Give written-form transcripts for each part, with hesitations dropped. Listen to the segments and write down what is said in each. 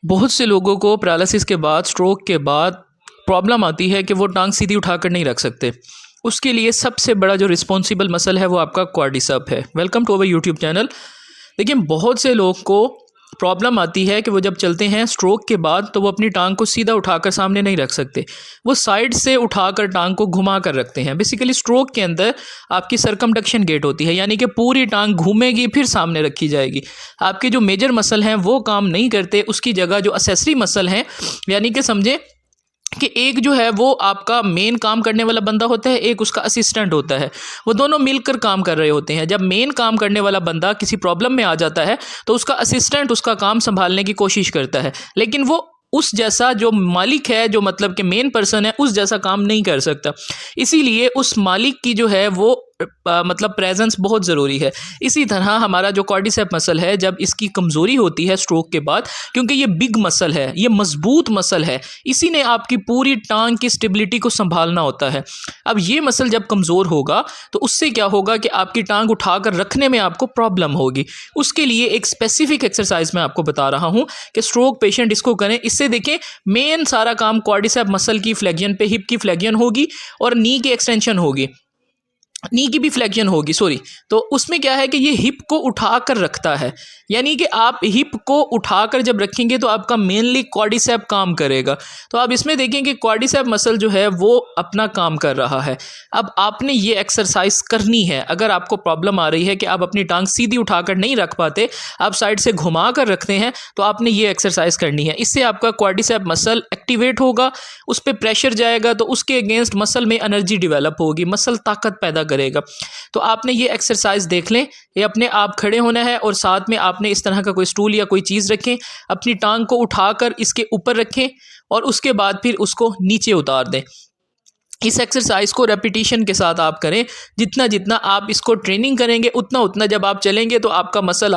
बहुत से लोगों को पैरालिसिस के बाद, स्ट्रोक के बाद प्रॉब्लम आती है कि वो टांग सीधी उठाकर नहीं रख सकते। उसके लिए सबसे बड़ा जो रिस्पॉन्सिबल मसल है वो आपका क्वाड्रिसेप है। Welcome to our YouTube channel. देखिए, बहुत से लोग को प्रॉब्लम आती है कि वो जब चलते हैं स्ट्रोक के बाद तो वो अपनी टांग को सीधा उठाकर सामने नहीं रख सकते, वो साइड से उठाकर टांग को घुमा कर रखते हैं। बेसिकली स्ट्रोक के अंदर आपकी सरकमडक्शन गेट होती है, यानी कि पूरी टांग घूमेगी फिर सामने रखी जाएगी। आपके जो मेजर मसल हैं वो काम नहीं करते, उसकी जगह जो एक्सेसरी मसल हैं, यानी कि समझे कि एक जो है वो आपका मेन काम करने वाला बंदा होता है, एक उसका असिस्टेंट होता है, वो दोनों मिलकर काम कर रहे होते हैं। जब मेन काम करने वाला बंदा किसी प्रॉब्लम में आ जाता है तो उसका असिस्टेंट उसका काम संभालने की कोशिश करता है, लेकिन वो उस जैसा जो मालिक है, जो मतलब कि मेन पर्सन है, उस जैसा काम नहीं कर सकता। इसीलिए उस मालिक की जो है वो मतलब प्रेजेंस बहुत ज़रूरी है। इसी तरह हमारा जो क्वाड्रिसेप मसल है, जब इसकी कमज़ोरी होती है स्ट्रोक के बाद, क्योंकि ये बिग मसल है, ये मजबूत मसल है, इसी ने आपकी पूरी टांग की स्टेबिलिटी को संभालना होता है। अब ये मसल जब कमज़ोर होगा तो उससे क्या होगा कि आपकी टांग उठाकर रखने में आपको प्रॉब्लम होगी। उसके लिए एक स्पेसिफिक एक्सरसाइज मैं आपको बता रहा हूँ कि स्ट्रोक पेशेंट इसको करें। इससे देखें, मेन सारा काम क्वाड्रिसेप मसल की फ्लेक्शन पे, हिप की फ्लेक्शन होगी और नी की एक्सटेंशन होगी, नी की भी फ्लेक्शन होगी, सॉरी। तो उसमें क्या है कि ये हिप को उठाकर रखता है, यानी कि आप हिप को उठाकर जब रखेंगे तो आपका मेनली क्वाड्रिसेप काम करेगा। तो आप इसमें देखें कि क्वाड्रिसेप मसल जो है वो अपना काम कर रहा है। अब आपने ये एक्सरसाइज करनी है। अगर आपको प्रॉब्लम आ रही है कि आप अपनी टांग सीधी उठाकर नहीं रख पाते, आप साइड से घुमा कर रखते हैं, तो आपने ये एक्सरसाइज करनी है। इससे आपका क्वाड्रिसेप मसल एक्टिवेट होगा, उस पर प्रेशर जाएगा तो उसके अगेंस्ट मसल में एनर्जी डेवलप होगी, मसल ताकत पैदा करेगा। तो आपने ये एक्सरसाइज देख लें। ये अपने आप खड़े होना है और साथ में आपने इस तरह का कोई स्टूल या कोई चीज़ रखें, अपनी टांग को उठाकर इसके ऊपर रखें और उसके बाद फिर उसको नीचे उतार दें। इस एक्सरसाइज को रेपिटेशन के साथ आप करें। जितना जितना आप इसको ट्रेनिंग करेंगे, उतना उतना जब आप चलेंगे तो आपका मसल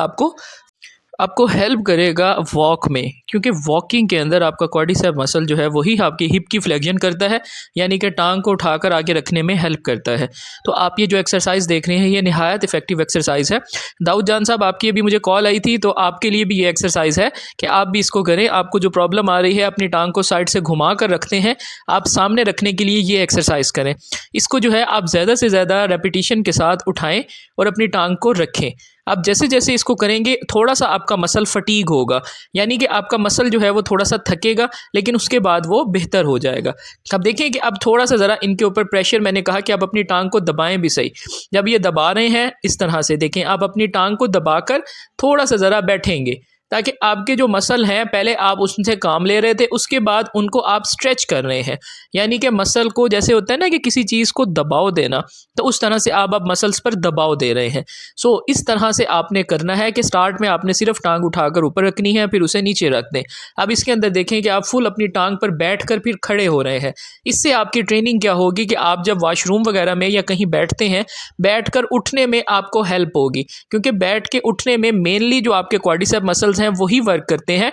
आपको हेल्प करेगा वॉक में, क्योंकि वॉकिंग के अंदर आपका क्वाड्रिसेप मसल जो है वही आपकी हिप की फ्लेक्शन करता है, यानी कि टांग को उठाकर आगे रखने में हेल्प करता है। तो आप ये जो एक्सरसाइज देख रहे हैं ये निहायत इफेक्टिव एक्सरसाइज है। दाऊद जान साहब, आपकी अभी मुझे कॉल आई थी, तो आपके लिए भी ये एक्सरसाइज है कि आप भी इसको करें। आपको जो प्रॉब्लम आ रही है, अपनी टांग को साइड से घुमा कर रखते हैं, आप सामने रखने के लिए ये एक्सरसाइज करें। इसको जो है आप ज़्यादा से ज़्यादा रेपिटेशन के साथ उठाएँ और अपनी टांग को रखें। आप जैसे जैसे इसको करेंगे थोड़ा सा आपका मसल फटीग होगा, यानी कि आपका मसल जो है वो थोड़ा सा थकेगा, लेकिन उसके बाद वो बेहतर हो जाएगा। अब देखें कि अब थोड़ा सा ज़रा इनके ऊपर प्रेशर, मैंने कहा कि आप अपनी टांग को दबाएं भी सही। जब ये दबा रहे हैं इस तरह से देखें, आप अपनी टांग को दबाकर थोड़ा सा ज़रा बैठेंगे, ताकि आपके जो मसल हैं, पहले आप उनसे काम ले रहे थे, उसके बाद उनको आप स्ट्रेच कर रहे हैं। यानी कि मसल को जैसे होता है ना कि किसी चीज़ को दबाव देना, तो उस तरह से आप अब मसल्स पर दबाव दे रहे हैं। सो इस तरह से आपने करना है कि स्टार्ट में आपने सिर्फ टांग उठाकर ऊपर रखनी है, फिर उसे नीचे रख दें। अब इसके अंदर देखें कि आप फुल अपनी टांग पर बैठकर फिर खड़े हो रहे हैं। इससे आपकी ट्रेनिंग क्या होगी कि आप जब वॉशरूम वगैरह में या कहीं बैठते हैं, बैठकर उठने में आपको हेल्प होगी, क्योंकि बैठ के उठने में मेनली जो आपके क्वाड्रिसेप मसल्स हैं वही वर्क करते हैं,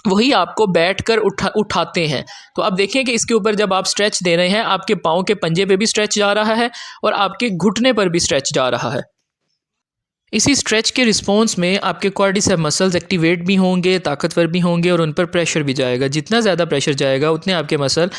वही आपको बैठकर उठाते हैं। तो अब देखिए कि इसके ऊपर जब आप स्ट्रेच दे रहे हैं, आपके पाँव के पंजे पे भी स्ट्रेच जा रहा है और आपके घुटने पर भी स्ट्रेच जा रहा है। इसी स्ट्रेच के रिस्पॉन्स में आपके क्वाड्रिसेप मसल्स एक्टिवेट भी होंगे, ताकतवर भी होंगे और उन पर प्रेशर भी जाएगा। जितना ज़्यादा प्रेशर जाएगा उतने आपके मसल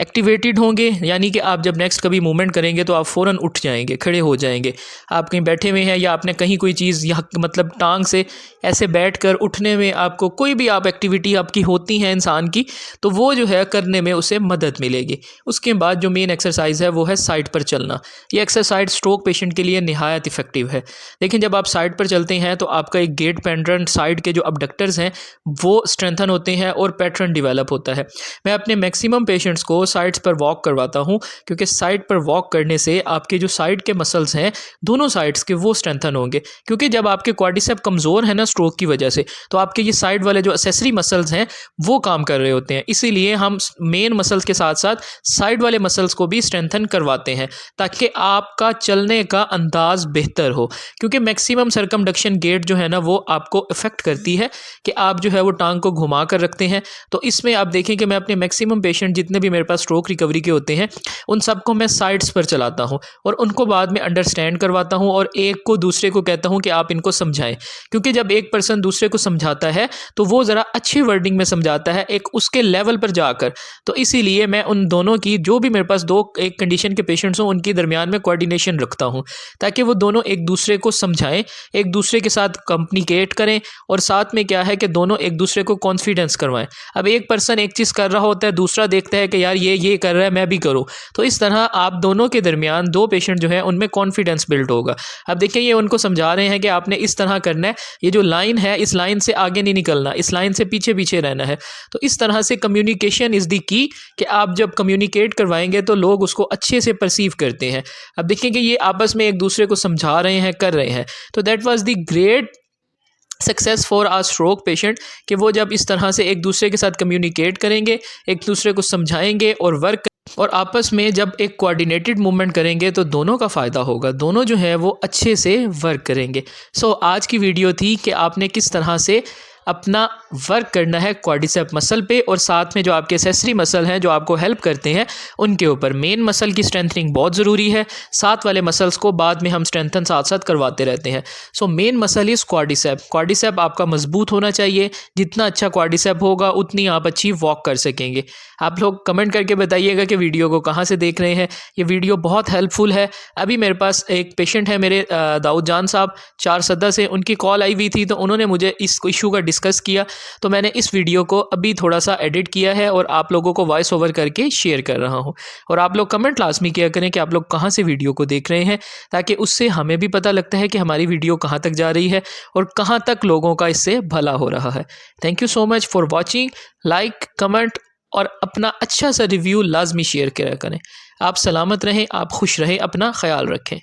एक्टिवेटेड होंगे, यानी कि आप जब नेक्स्ट कभी मूवमेंट करेंगे तो आप फ़ौरन उठ जाएंगे, खड़े हो जाएंगे। आप कहीं बैठे हुए हैं या आपने कहीं कोई चीज़ या मतलब टांग से ऐसे बैठकर उठने में आपको कोई भी आप एक्टिविटी आपकी होती है इंसान की, तो वो जो है करने में उसे मदद मिलेगी। उसके बाद जो मेन एक्सरसाइज है वो है साइड पर चलना। ये एक्सरसाइज स्ट्रोक पेशेंट के लिए निहायत इफेक्टिव है। लेकिन जब आप साइड पर चलते हैं तो आपका एक गेट पेंडेंट साइड के जो अबडक्टर्स हैं वो स्ट्रेंथन होते हैं और पैटर्न डेवलप होता है। मैं अपने मैक्सिमम पेशेंट्स को साइड्स पर वॉक करवाता हूँ, क्योंकि साइड पर वॉक करने से आपके जो साइड के मसल्स हैं दोनों साइड्स के वो स्ट्रेंथन होंगे। क्योंकि जब आपके क्वाड्रिसेप कमज़ोर है ना स्ट्रोक की वजह से, तो आपके ये साइड वाले जो एक्सेसरी मसल्स हैं वो काम कर रहे होते हैं। इसीलिए हम मेन मसल्स के साथ साथ साइड वाले मसल्स को भी स्ट्रेंथन करवाते हैं, ताकि आपका चलने का अंदाज़ बेहतर हो। क्योंकि मैक्सिमम सरकमडक्शन गेट जो है ना वो आपको इफ़ेक्ट करती है कि आप जो है वो टांग को घुमा कर रखते हैं। तो इसमें आप देखें कि मैं अपने मैक्सिमम पेशेंट जितने भी मेरे पास स्ट्रोक रिकवरी के होते हैं उन सबको मैं साइट्स पर चलाता हूँ और उनको बाद में अंडरस्टैंड करवाता हूँ और एक को दूसरे को कहता हूँ कि आप इनको समझाएं, क्योंकि जब एक पर्सन दूसरे को समझाता है तो वो ज़रा अच्छी वर्डिंग में समझाता है एक उसके लेवल पर जाकर। तो इसीलिए मैं उन दोनों की, जो भी मेरे पास दो एक कंडीशन के पेशेंट्स हों, उनकी दरमियान में कोऑर्डिनेशन रखता हूँ ताकि वो दोनों एक दूसरे को समझाएं, एक दूसरे के साथ कम्युनिकेट करें और साथ में क्या है कि दोनों एक दूसरे को कॉन्फिडेंस करवाएं। अब एक पर्सन एक चीज़ कर रहा होता है, दूसरा देखता है कि यार ये कर रहा है, मैं भी करूँ, तो इस तरह आप दोनों के दरमियान, दो पेशेंट जो है उनमें कॉन्फिडेंस बिल्ड होगा। अब देखिए ये उनको समझा रहे हैं कि आपने इस तरह करना है, ये जो लाइन है इस लाइन से आगे नहीं निकलना, इस लाइन से पीछे पीछे रहना है। तो इस तरह से कम्युनिकेशन इज़ दी की कि आप जब कम्युनिकेट करवाएंगे तो लोग उसको अच्छे से परसीव करते हैं। अब देखिए कि ये आपस में एक दूसरे को समझा रहे हैं, कर रहे हैं। तो that was the great success for uh stroke patient कि वो जब इस तरह से एक दूसरे के साथ कम्युनिकेट करेंगे, एक दूसरे को समझाएंगे और वर्क और आपस में जब एक कोऑर्डिनेटेड मूवमेंट करेंगे तो दोनों का फ़ायदा होगा, दोनों जो है वो अच्छे से वर्क करेंगे। सो आज की वीडियो थी कि आपने किस तरह से अपना वर्क करना है क्वाड्रिसेप मसल पे और साथ में जो आपके एक्सेसरी मसल हैं जो आपको हेल्प करते हैं उनके ऊपर। मेन मसल की स्ट्रेंथनिंग बहुत ज़रूरी है, साथ वाले मसल्स को बाद में हम स्ट्रेंथन साथ साथ करवाते रहते हैं। So main muscle is quadricep. Quadricep आपका मजबूत होना चाहिए, जितना अच्छा क्वाड्रिसेप होगा उतनी आप अच्छी वॉक कर सकेंगे। आप लोग कमेंट करके बताइएगा कि वीडियो को कहाँ से देख रहे हैं। ये वीडियो बहुत हेल्पफुल है। अभी मेरे पास एक पेशेंट है मेरे दाऊद जान साहब चारसदा से, उनकी कॉल आई हुई थी तो उन्होंने मुझे इस इशू का डिस्कस किया, तो मैंने इस वीडियो को अभी थोड़ा सा एडिट किया है और आप लोगों को वॉइस ओवर करके शेयर कर रहा हूँ। और आप लोग कमेंट लाजमी किया करें कि आप लोग कहाँ से वीडियो को देख रहे हैं, ताकि उससे हमें भी पता लगता है कि हमारी वीडियो कहाँ तक जा रही है और कहाँ तक लोगों का इससे भला हो रहा है। Thank you so much for watching. Like, comment और अपना अच्छा सा रिव्यू लाजमी शेयर करा करें। आप सलामत रहें, आप खुश रहें, अपना ख्याल रखें।